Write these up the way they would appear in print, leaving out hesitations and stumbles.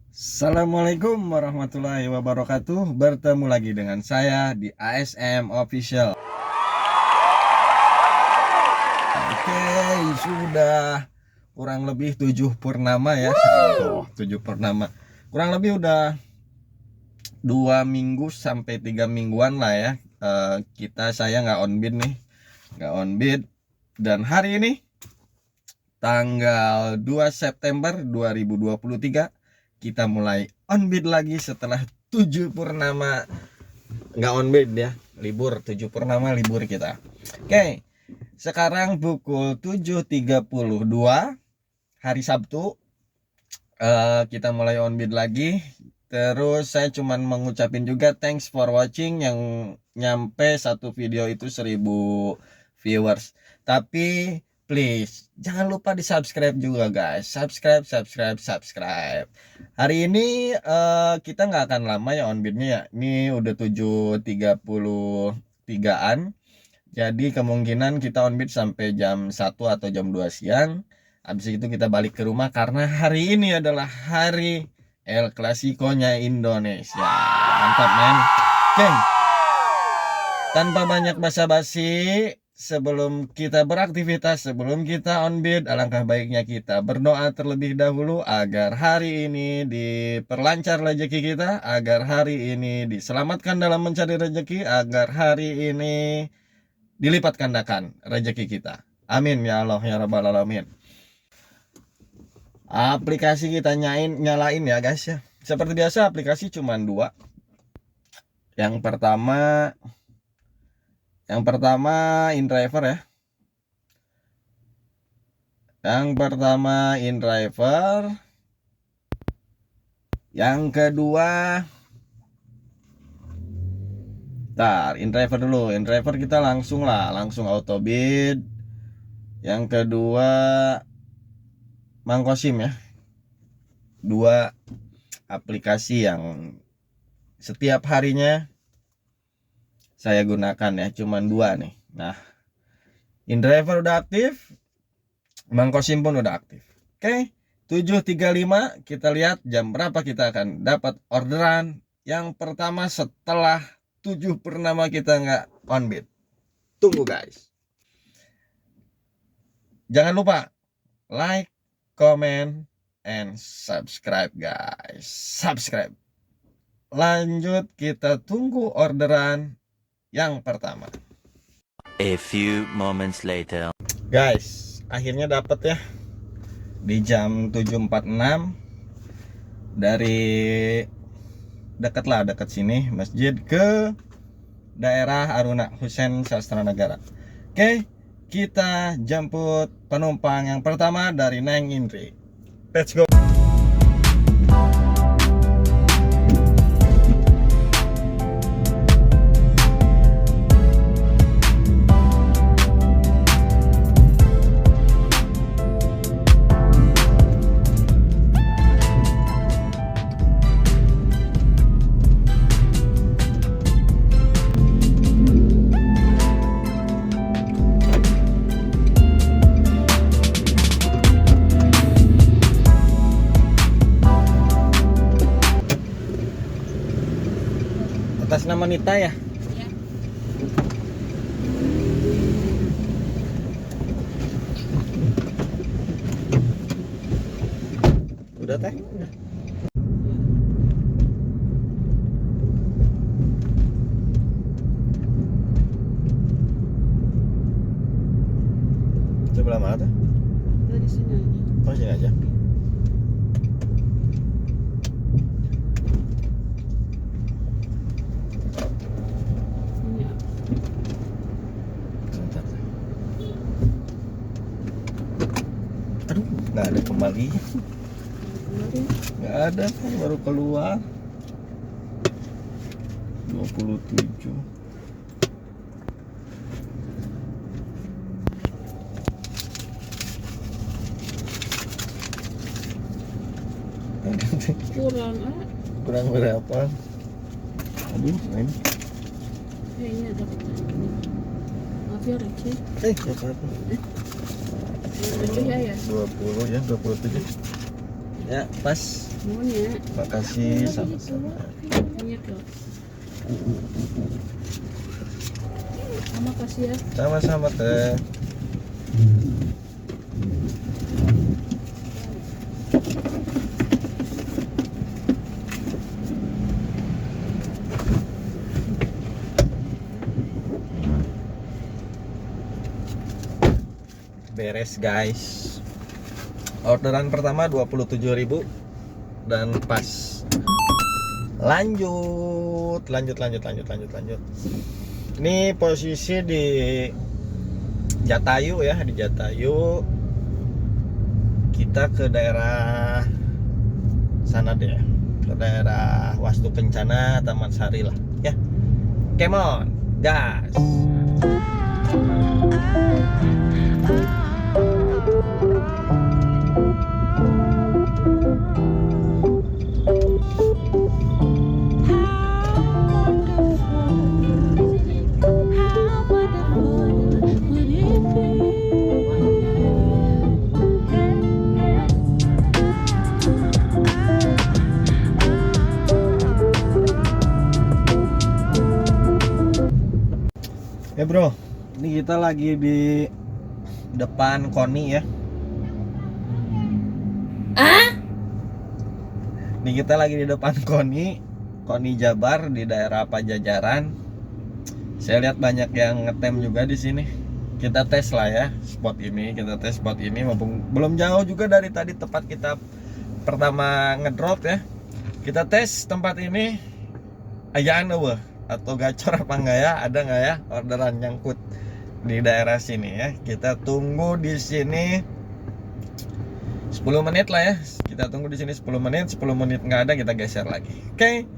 Assalamualaikum warahmatullahi wabarakatuh. Bertemu lagi dengan saya di ASM Official. Oke, sudah kurang lebih 7 purnama ya. Oh, 7 purnama. Kurang lebih udah 2 minggu sampai 3 mingguan lah ya. Saya nggak on bid nih. Nggak on bid. Dan hari ini tanggal 2 September 2023 kita mulai on bid lagi setelah 7 purnama nggak on bid ya, libur 7 purnama libur kita. Oke, sekarang pukul 7.32 hari Sabtu, kita mulai on bid lagi. Terus saya cuman mengucapin juga thanks for watching yang nyampe satu video itu 1000 viewers. Tapi please jangan lupa di subscribe juga guys. Subscribe. Hari ini kita nggak akan lama ya on bidnya ya. Ini udah 7.33an. Jadi kemungkinan kita on bid sampai jam 1 atau jam 2 siang. Habis itu kita balik ke rumah karena hari ini adalah hari El Clasico-nya Indonesia. Mantap men. Oke. Tanpa banyak basa-basi, sebelum kita beraktivitas, sebelum kita on bid, alangkah baiknya kita berdoa terlebih dahulu agar hari ini diperlancar rezeki kita, agar hari ini diselamatkan dalam mencari rezeki, agar hari ini dilipat gandakan rezeki kita. Amin ya Allah ya Rabbal Alamin. Aplikasi kita nyalain ya guys ya. Seperti biasa aplikasi cuma 2. Yang pertama InDriver ya. Yang pertama InDriver. Yang kedua, InDriver dulu. InDriver kita langsung auto bid. Yang kedua Mangkosim ya. 2 aplikasi yang setiap harinya saya gunakan ya, cuman 2 nih. Nah, InDriver udah aktif, Mangkosim pun udah aktif. Oke, 7.35 kita lihat jam berapa kita akan dapat orderan yang pertama setelah 7 purnama kita nggak on bid. Tunggu guys. Jangan lupa like, comment, and subscribe guys. Subscribe. Lanjut kita tunggu orderan yang pertama. A few moments later. Guys, akhirnya dapat ya. Di jam 7.46 dari dekat sini masjid ke daerah Aruna Husein Sastra Negara. Oke, kita jemput penumpang yang pertama dari Neng Indri. Let's go. Atas nama Nita ya? Iya. Udah teh? Udah. Sebelah mana tuh? Udah di sini aja. Oh, sini aja. Ini Aduh, nggak ada kembali. kemarin Nggak ada kan, baru keluar 27. kurang Kurang berapa? Aduh, ini. ini ada maaf ya Reci. Berapa? Reci ya 20 ya, 27. Ya, pas. Nuhun ya. Makasih sama-sama. Banyak loh. Mama kasih ya. Sama-sama teh. Beres guys. Orderan pertama 27.000 dan pas. Lanjut. Ini posisi di Jatayu ya, di Jatayu. Kita ke daerah sana deh, ke daerah Wastu Kencana, Taman Sari lah ya. Come on, gas. Ya bro, ini kita lagi di depan KONI ya. Ini kita lagi di depan KONI Jabar di daerah Pajajaran. Saya lihat banyak yang ngetem juga di sini. Kita tes lah ya spot ini, mumpung belum jauh juga dari tadi tempat kita pertama ngedrop ya. Kita tes tempat ini ayaan wah atau gacor apa enggak ya, ada nggak ya orderan nyangkut di daerah sini ya. Kita tunggu di sini 10 menit lah ya. Kita tunggu di sini 10 menit nggak ada, kita geser lagi. Oke.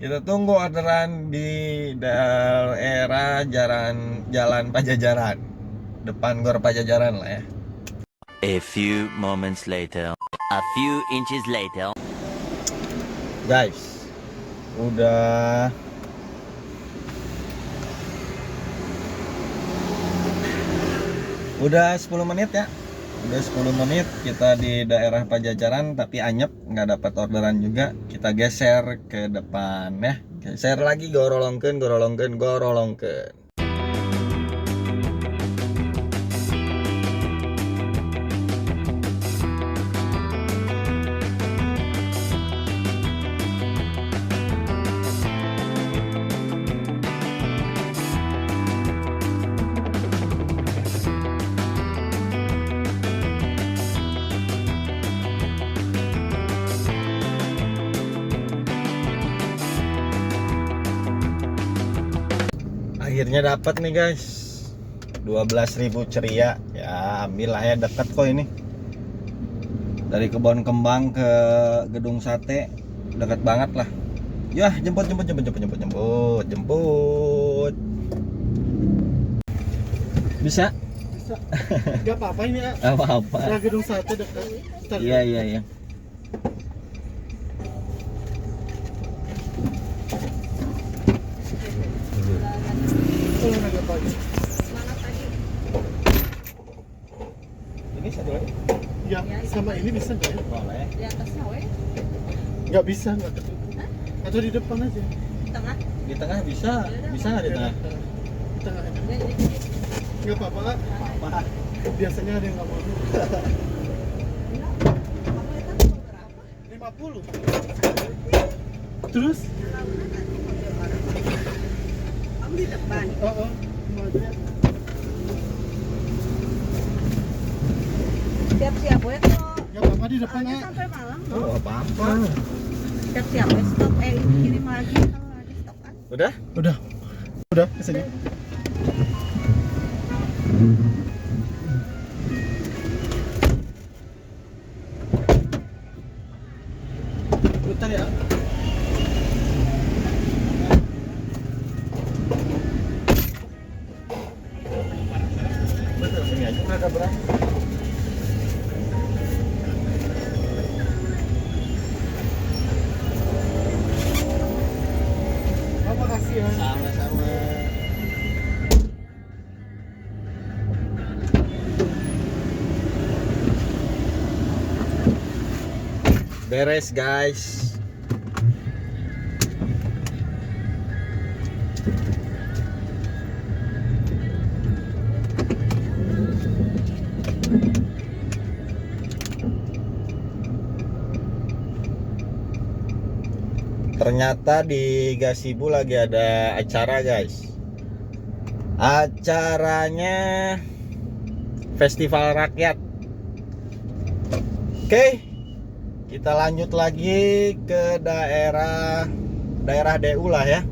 Kita tunggu orderan di daerah jalan Pajajaran, depan Gor Pajajaran lah ya. A few moments later. A few inches later. Guys, udah Udah 10 menit ya. Udah 10 menit kita di daerah Pajajaran tapi anyep, nggak dapat orderan juga. Kita geser ke depan ya. Geser lagi, gorolongkeun. Akhirnya dapat nih guys, 12.000 ceria ya. Ambil lah ya, deket kok ini dari Kebon Kembang ke Gedung Sate, deket banget lah ya. Jemput. Bisa Gak apa-apa ini ya. apa-apa. Nah, Gedung Sate dekat. Iya. Agak pagi. Ini satu lagi Ya, sama ini bisa nggak ya? boleh. Di atasnya weh, Nggak bisa, nggak ketemu. Atau di depan aja? di tengah. Di tengah bisa nggak di tengah? Di tengah aja. Ya, jadi Nggak apa-apa Kak. Apa? Biasanya ada yang nggak mau. kamu itu berapa? 50. Terus? Kamu di depan. Oh. Mau aja ya. Siap-siap weh kok. Nggak apa-apa di depan Soalnya Kak. sampai malam. Oh, apa-apa. Siap-siap weh stop. Kirim lagi kalau lagi stop kan. Udah? Udah, kesini. Bentar ya. Betul, sini aja nggak ada berapa. Oh, makasih ya. Sama-sama. beres guys. Ternyata di Gasibu lagi ada acara guys. Acaranya Festival Rakyat. Oke, kita lanjut lagi ke daerah DU lah ya.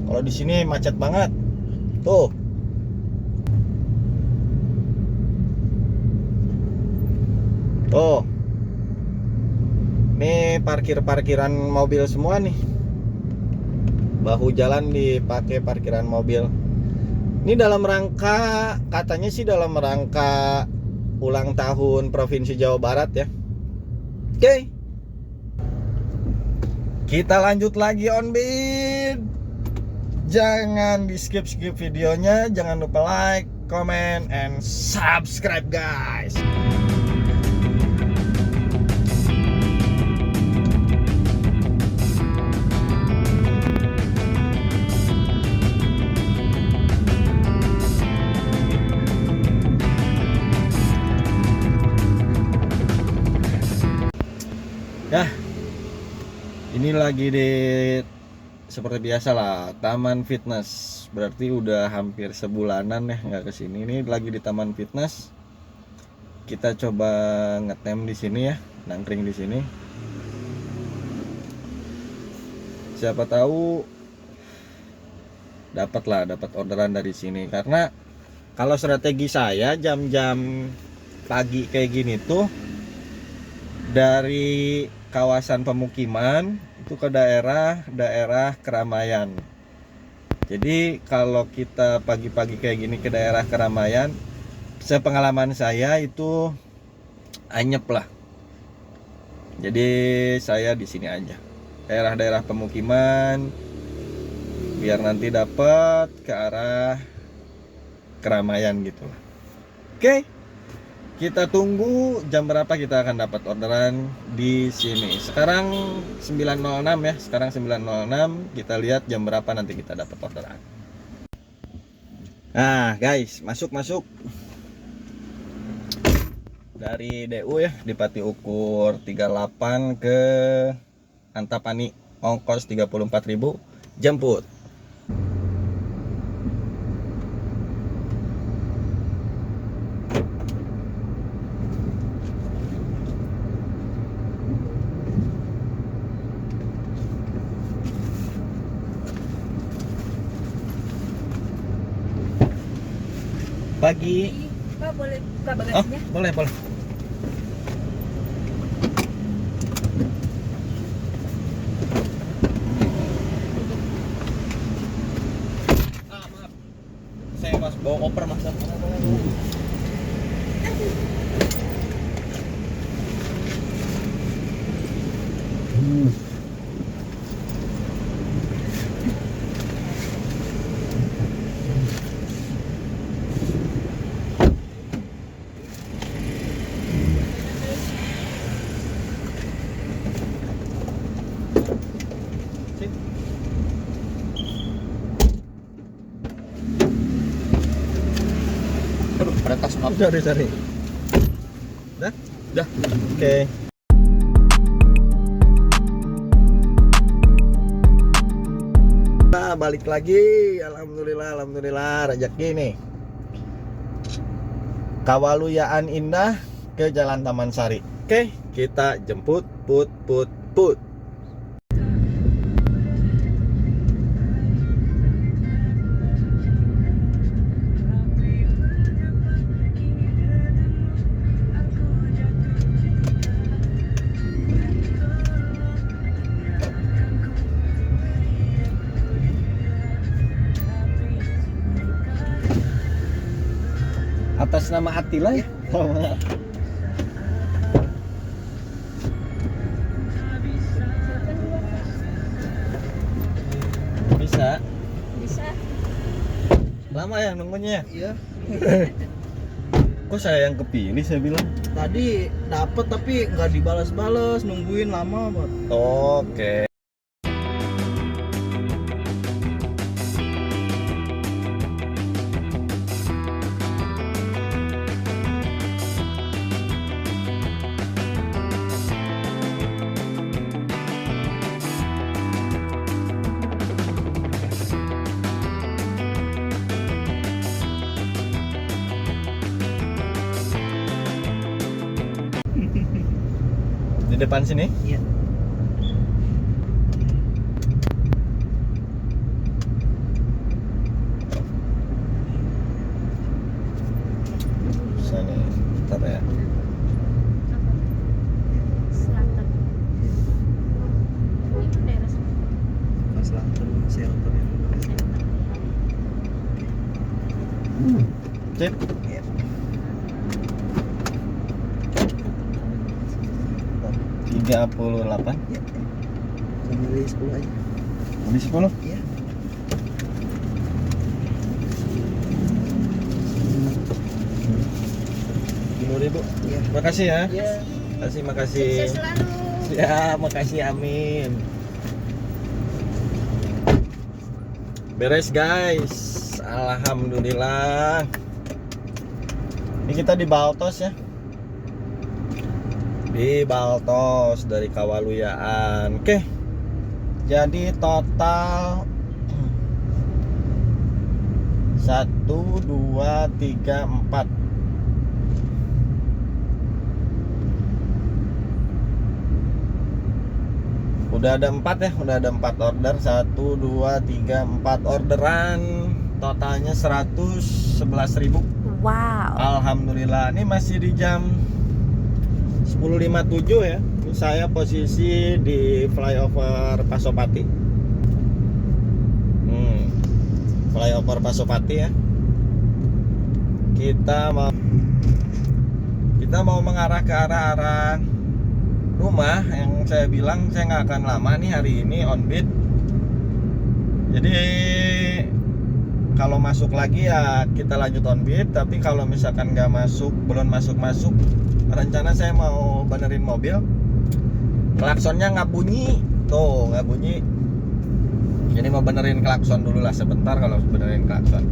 Kalau di sini macet banget. Tuh. Tuh. Ini parkiran mobil semua nih. Bahu jalan dipakai parkiran mobil. Ini dalam rangka, katanya sih dalam rangka ulang tahun Provinsi Jawa Barat ya. Oke. Kita lanjut lagi on beat. Jangan di skip videonya, jangan lupa like, comment, and subscribe guys. Ya, ini lagi di seperti biasa lah, Taman Fitness. Berarti udah hampir sebulanan ya nggak kesini. Ini lagi di Taman Fitness. Kita coba ngetem di sini ya, nangkring di sini. Siapa tahu dapat orderan dari sini. Karena kalau strategi saya jam-jam pagi kayak gini tuh, dari kawasan pemukiman itu ke daerah keramaian. Jadi kalau kita pagi-pagi kayak gini ke daerah keramaian, sepengalaman saya itu anyep lah. Jadi saya di sini aja, daerah-daerah pemukiman, biar nanti dapat ke arah keramaian gitu. Oke. Kita tunggu jam berapa kita akan dapat orderan di sini. Sekarang 9.06 ya. Sekarang 9.06. Kita lihat jam berapa nanti kita dapat orderan. Nah, guys, masuk. Dari DU ya, di Pati Ukur 38 ke Antapani, ongkos 34.000, jemput. Pagi. Pak, boleh buka Oh, bagasinya? boleh. Maaf. Saya mas bawa koper mas. Peretas maaf. Udah. Dah. Oke. Nah, balik lagi. Alhamdulillah rezeki nih. Kawaluyaan indah ke Jalan Taman Sari. Oke, kita jemput put. Atas nama Atila ya. Bisa. Lama ya nunggunya. Iya. Kok saya yang kepilih, saya bilang. Tadi dapet tapi nggak dibalas-balas, nungguin lama banget. Oke. Di depan sini? Iya. Sana. Bentar ya. Selatan. Itu daerah selatan. Selatan shelter ya. Cip. Iya. 38. Iya. Sambil beli 10 aja. Beli 10? Iya. Rp10.000. Iya. Makasih ya. Iya. Makasih. Sukses selalu. Ya, makasih, amin. Beres guys, alhamdulillah. Ini kita di Baltos ya. Di Baltos dari Kawaluyaan. Oke. Jadi total 1, 2, 3, 4. Udah ada 4 ya, udah ada 4 order. 1, 2, 3, 4 orderan. Totalnya 111.000. Wow. Alhamdulillah. Ini masih di jam 10.57 ya. Ini saya posisi di flyover Pasopati. Flyover Pasopati ya. Kita mau mengarah ke arah rumah yang saya bilang saya nggak akan lama nih hari ini on beat. Jadi kalau masuk lagi ya kita lanjut on beat. Tapi kalau misalkan nggak masuk, belum masuk, rencana saya mau benerin mobil. Klaksonnya nggak bunyi, tuh nggak bunyi. Jadi mau benerin klakson dulu lah sebentar kalau benerin klakson.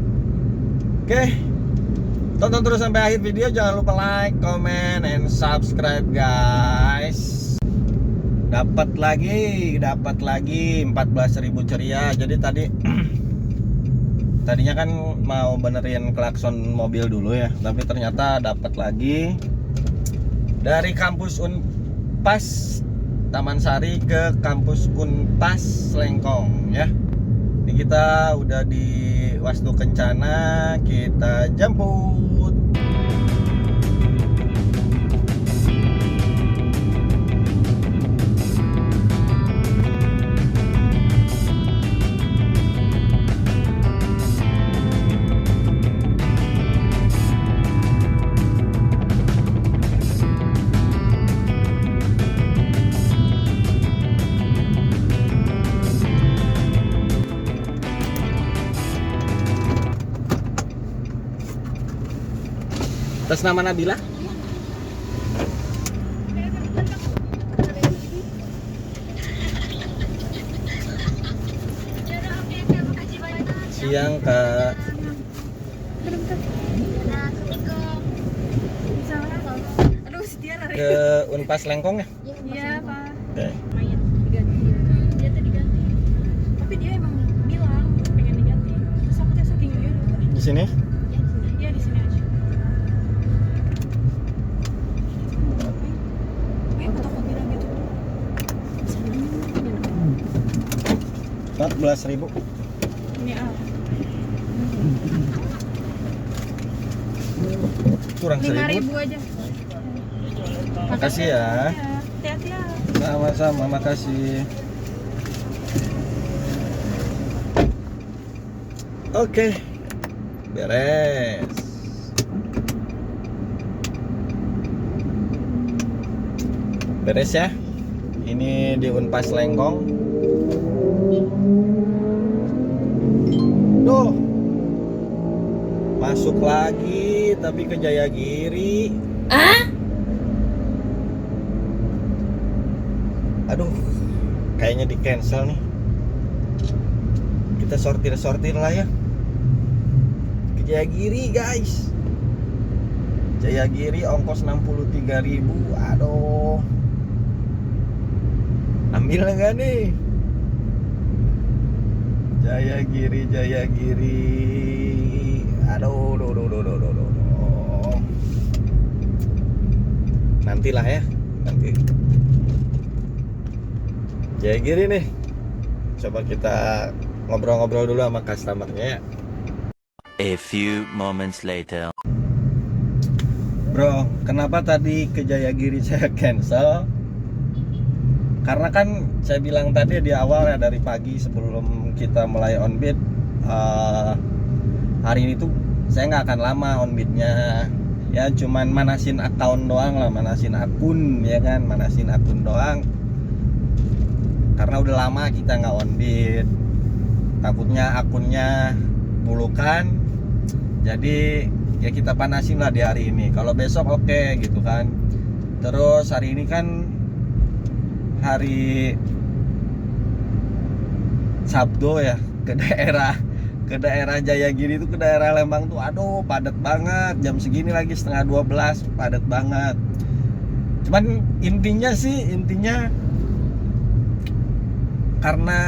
Oke, tonton terus sampai akhir video. Jangan lupa like, comment, and subscribe guys. Dapat lagi 14.000 ceria. Jadi tadinya kan mau benerin klakson mobil dulu ya, tapi ternyata dapat lagi dari kampus Unpas Taman Sari ke kampus Unpas Lengkong ya. Ini kita udah di Wastu Kencana, kita jemput. Atas nama Nabila. Siang Kak. Aduh, setia lari. Ke Unpas Lengkong ya? Iya, Pak. Oke. Lumayan diganti. Dia tuh diganti. Tapi dia emang bilang pengen diganti. Terus aku teh saking dia udah. Di sini? Iya, di sini aja. Kayak aku bilang gitu. 14.000. Ini Kurang 1.000. 5.000 aja. Makasih ya. Hati-hati ya. Sama-sama, makasih. Oke. Beres. Beres ya. Ini di Unpas Lengkong. Duh. Masuk lagi tapi ke Jayagiri. Aduh, kayaknya di cancel nih. Kita sortir lah ya. Ke Jayagiri guys. Jayagiri ongkos 63.000. Aduh. Ambil enggak nih? Jayagiri. Aduh. Nantilah ya, nanti. Jayagiri nih. Coba kita ngobrol-ngobrol dulu sama customernya ya. A few moments later. Bro, kenapa tadi ke Jayagiri saya cancel? Karena kan saya bilang tadi di awal ya, dari pagi sebelum kita mulai on bid, hari ini tuh saya nggak akan lama on bidnya. Ya cuman manasin akun doang lah, manasin akun ya kan, manasin akun doang. Karena udah lama kita nggak on bid, takutnya akunnya bulukan. Jadi ya kita panasin lah di hari ini. Kalau besok oke gitu kan. Terus hari ini kan hari Sabtu ya, ke daerah Jayagiri itu, ke daerah Lembang tuh aduh padat banget. Jam segini lagi 11:30 padat banget. Cuman intinya karena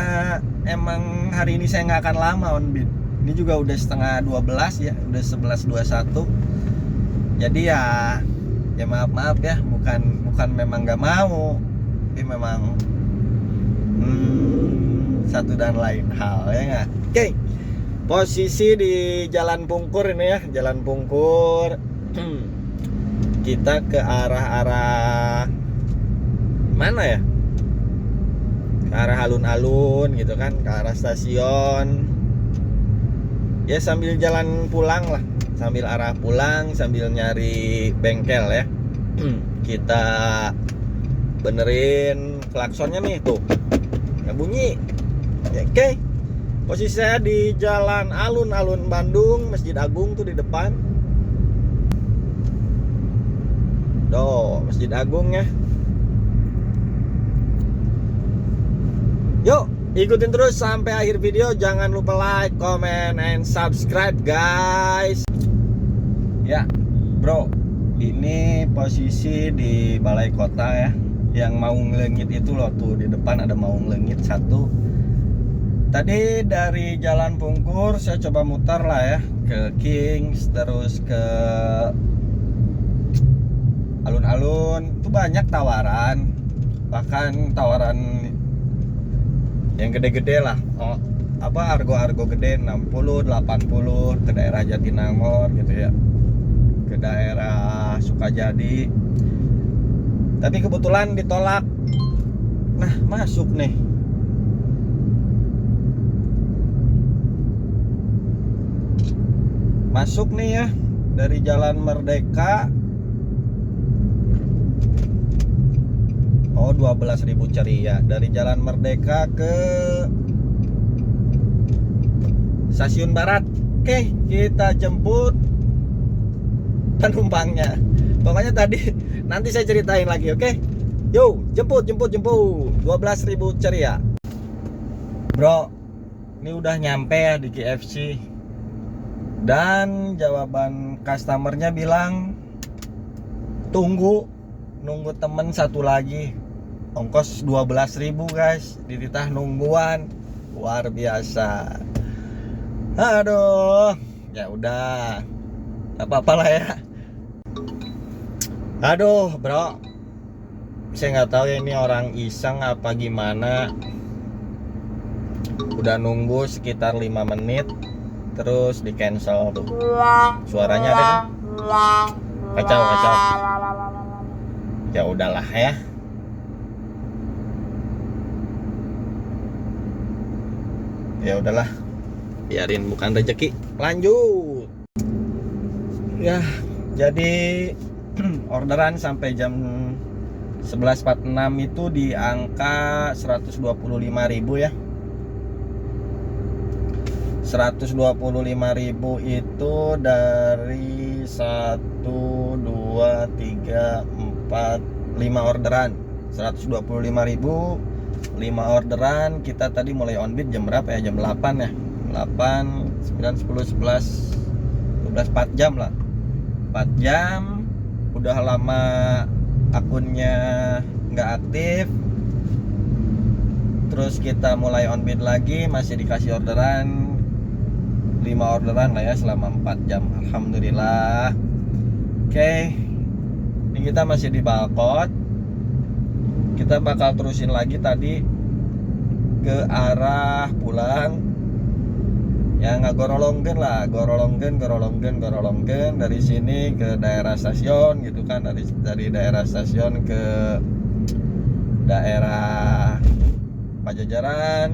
emang hari ini saya nggak akan lama on bid. Ini juga udah 11:30 ya, udah 11:21. Jadi ya maaf ya, bukan memang nggak mau, tapi memang satu dan lain hal ya nggak. Oke, posisi di Jalan Pungkur ini ya, Jalan Pungkur. Kita ke arah mana ya? Ke arah alun-alun gitu kan, ke arah stasiun. Ya sambil jalan pulang lah, sambil arah pulang, sambil nyari bengkel ya. Kita benerin klaksonnya nih tuh, nggak bunyi. Oke, posisi saya di jalan alun-alun Bandung, Masjid Agung tuh di depan. Masjid Agung ya. Yuk, ikutin terus sampai akhir video. Jangan lupa like, comment, and subscribe guys. Ya bro, ini posisi di balai kota ya. Yang Maung Lengit itu loh, tuh di depan ada Maung Lengit satu. Tadi dari Jalan Pungkur saya coba mutar lah ya, ke Kings, terus ke alun-alun. Itu banyak tawaran, bahkan tawaran yang gede-gede lah, argo-argo gede 60, 80 ke daerah Jatinangor gitu ya, ke daerah Sukajadi. Tapi kebetulan ditolak. Nah, masuk nih. Masuk nih ya dari Jalan Merdeka. 12.000 ceria dari Jalan Merdeka ke Stasiun Barat. Oke, kita jemput penumpangnya. Pokoknya tadi nanti saya ceritain lagi, oke? Yo, jemput 12.000 ceria. Bro, ini udah nyampe ya di KFC. Dan jawaban customernya bilang nunggu temen satu lagi. Ongkos 12.000 guys, dititah nungguan. Luar biasa. Aduh, ya udah, gak apa-apa lah ya. Aduh bro, saya nggak tahu ya ini orang iseng apa gimana. Udah nunggu sekitar 5 menit, terus di cancel tuh. Suaranya ada kan? Kacau. Ya udahlah ya. Ya udahlah, biarin, bukan rezeki. Lanjut. Ya, jadi orderan sampai jam 11.46 itu di angka 125.000 ya. 125.000 itu dari 1, 2, 3, 4, 5 orderan. 125.000, 5 orderan. Kita tadi mulai on bid jam berapa ya? Jam 8 ya. 8, 9, 10, 11, 12, 4 jam lah. 4 jam. Udah lama akunnya nggak aktif. Terus kita mulai on bid lagi, masih dikasih orderan 5 orderan lah ya selama 4 jam. Alhamdulillah. Oke. Ini kita masih di Balkot. Kita bakal terusin lagi tadi ke arah pulang. Ya nggak gorolonggen lah, gorolonggen dari sini ke daerah stasiun gitu kan, dari daerah stasiun ke daerah Pajajaran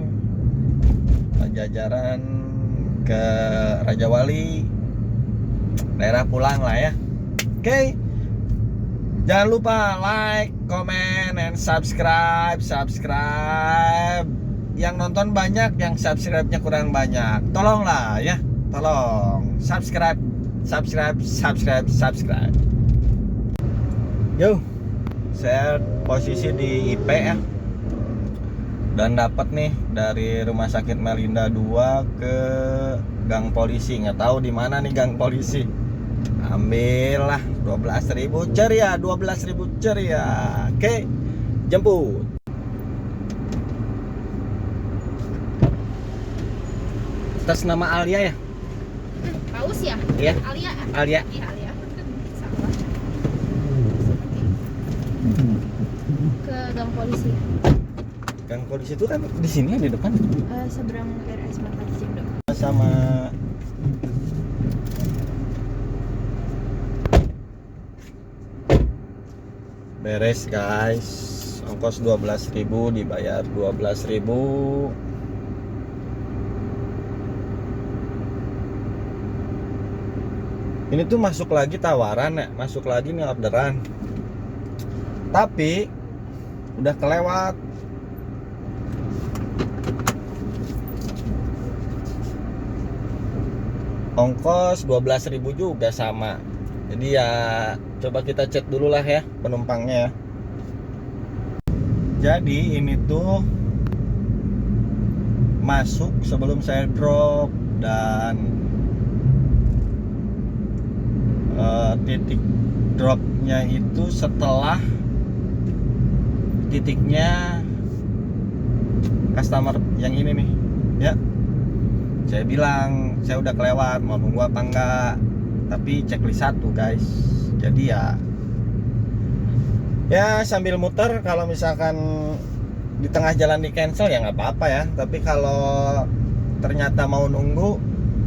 ke Raja Wali, daerah pulang lah ya. Oke. Jangan lupa like, comment, and subscribe. Yang nonton banyak, yang subscribe-nya kurang banyak. Tolonglah ya, tolong subscribe. Yo, saya posisi di IP ya. Dan dapat nih dari Rumah Sakit Melinda 2 ke gang polisi. Nggak tahu di mana nih gang polisi. Ambil lah 12.000 ceria, 12.000 ceria. Oke, jemput. Atas nama Alia ya? Paus ya? Iya. Alia. Alia. Iya, Alia. Salah. Ke gang polisi. Gang polisi itu kan di sini di depan. Seberang RS Mata Cicendo. Sama beres guys. Ongkos 12.000 dibayar 12.000. Ini tuh masuk lagi tawaran ya, masuk lagi nih orderan. Tapi udah kelewat. Ongkos 12.000 juga sama. Jadi ya coba kita cek dulu lah ya penumpangnya. Jadi ini tuh masuk sebelum saya drop, dan titik dropnya itu setelah titiknya customer yang ini nih ya. Saya bilang saya udah kelewat, mau nunggu apa enggak, tapi checklist 1 guys. Jadi ya sambil muter, kalau misalkan di tengah jalan di cancel ya nggak apa-apa ya. Tapi kalau ternyata mau nunggu,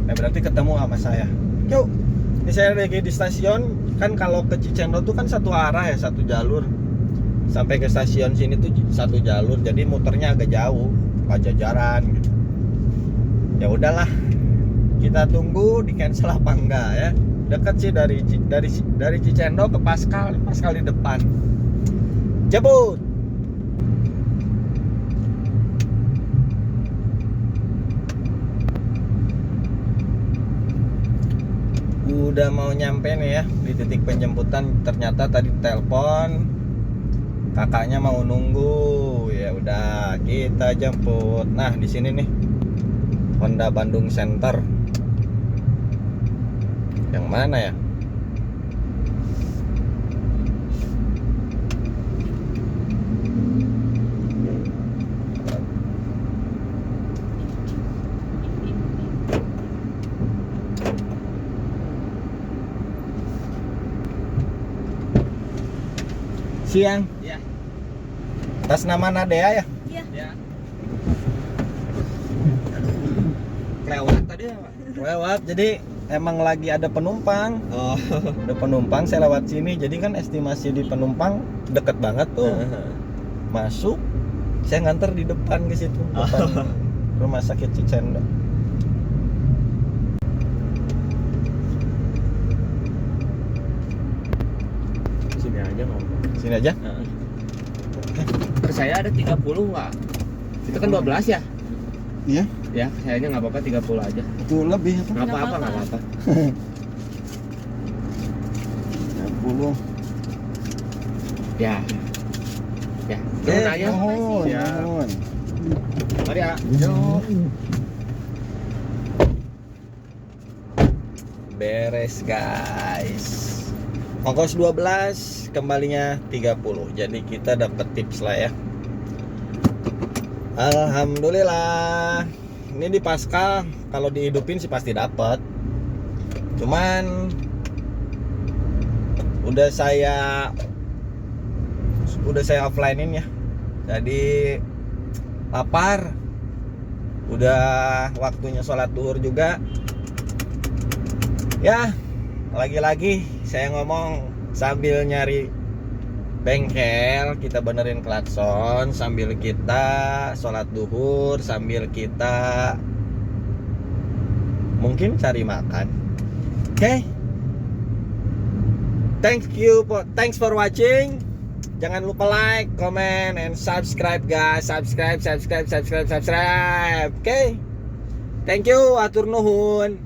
ya berarti ketemu sama saya. Yuk, ini saya lagi di stasiun. Kan kalau ke Cicendo tuh kan satu arah ya, satu jalur. Sampai ke stasiun sini tuh satu jalur, jadi muternya agak jauh, Pajajaran gitu. Ya udahlah, kita tunggu di cancel apa enggak ya. Dekat sih dari Cicendo ke Pascal di depan. Jemput. Udah mau nyampe nih ya di titik penjemputan. Ternyata tadi telepon kakaknya mau nunggu. Ya udah, kita jemput. Nah, di sini nih Honda Bandung Center. Yang mana ya? Siang. Iya. Atas nama Nadea ya? Iya. Ya. Lewat tadi ya, Pak? Lewat, jadi emang lagi ada penumpang. Oh. Ada penumpang, saya lewat sini. Jadi kan estimasi di penumpang deket banget tuh. Masuk, saya nganter di depan ke situ, depan Rumah Sakit Cicendo. Sini aja ngomong. Sini aja. Terus saya ada 30 Pak. Itu kan 12 ya? Iya. Ya, sayanya nggak apa-apa 30 aja. Itu lebih apa? Nggak apa-apa. 30. Ya. Ya, nuhun aya. Nuhun, Ya. nuhun. Mari ya. Beres guys. Ongkos 12, kembalinya 30. Jadi kita dapat tips lah ya. Alhamdulillah. Ini di Pascal kalau dihidupin sih pasti dapat. Cuman udah saya offline-in ya. Jadi lapar. Udah waktunya sholat duhur juga. Ya, lagi-lagi saya ngomong sambil nyari bengkel, kita benerin klakson sambil kita sholat duhur, sambil kita mungkin cari makan. Oke. Thanks for watching. Jangan lupa like, comment, and subscribe guys. Subscribe. Oke. Thank you, atur nuhun.